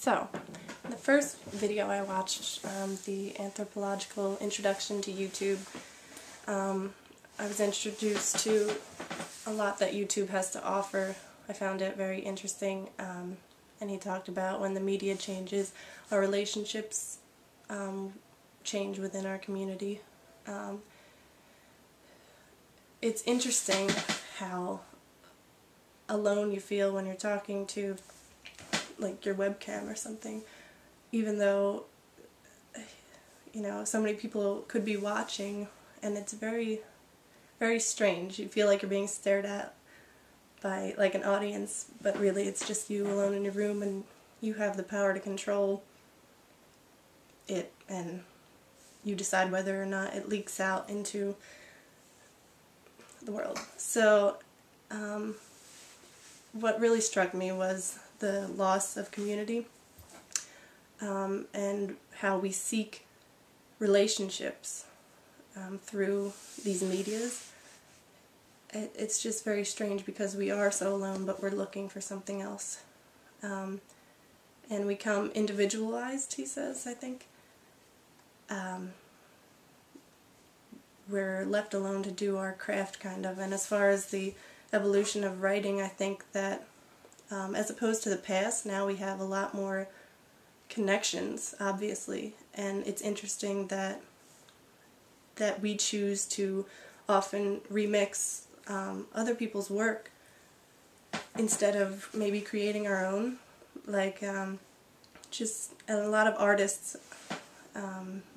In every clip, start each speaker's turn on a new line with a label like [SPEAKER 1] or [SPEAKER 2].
[SPEAKER 1] So, the first video I watched, the anthropological introduction to YouTube, I was introduced to a lot that YouTube has to offer. I found it very interesting, and he talked about when the media changes, our relationships change within our community. It's interesting how alone you feel when you're talking to like your webcam or something, even though, you know, so many people could be watching, and it's very, very strange. You feel like you're being stared at by like an audience, but really it's just you alone in your room, and you have the power to control it, and you decide whether or not it leaks out into the world. So what really struck me was the loss of community, and how we seek relationships through these medias. It's just very strange because we are so alone, but we're looking for something else. And we become individualized, he says, I think. We're left alone to do our craft, kind of. And as far as the evolution of writing, I think that as opposed to the past, now we have a lot more connections, obviously, and it's interesting that we choose to often remix other people's work instead of maybe creating our own. Like and a lot of artists,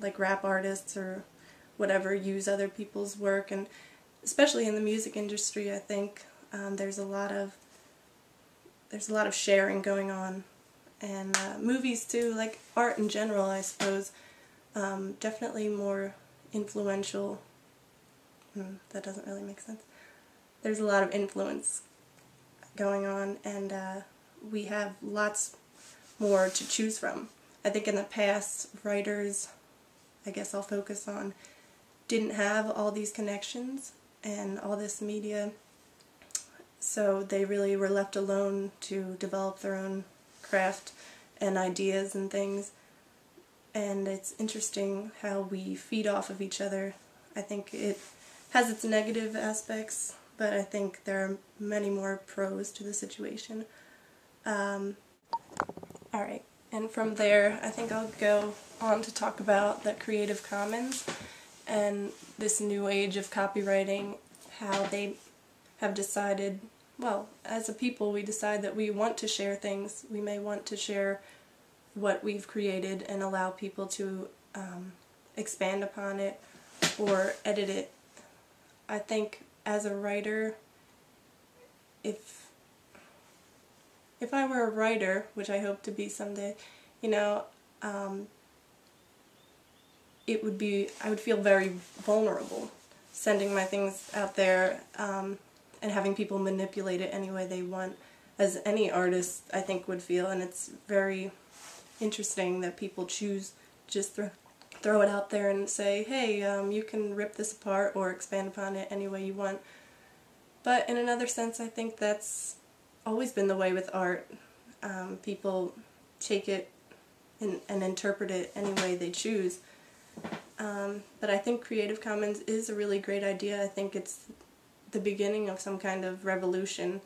[SPEAKER 1] like rap artists or whatever, use other people's work, and especially in the music industry, I think there's a lot of sharing going on, and movies too, like art in general, I suppose, definitely more influential. That doesn't really make sense. There's a lot of influence going on, and we have lots more to choose from. I think in the past, writers, I guess I'll focus on, didn't have all these connections and all this media, so they really were left alone to develop their own craft and ideas and things. And it's interesting how we feed off of each other. I think it has its negative aspects, but I think there are many more pros to the situation. Alright, and from there I think I'll go on to talk about the Creative Commons and this new age of copywriting, how they have decided, well, as a people we decide that we want to share things. We may want to share what we've created and allow people to expand upon it or edit it. I think as a writer, if I were a writer, which I hope to be someday, you know, I would feel very vulnerable sending my things out there and having people manipulate it any way they want, as any artist I think would feel. And it's very interesting that people choose just throw it out there and say, hey, you can rip this apart or expand upon it any way you want. But in another sense, I think that's always been the way with art. People take it and interpret it any way they choose. But I think Creative Commons is a really great idea. I think it's the beginning of some kind of revolution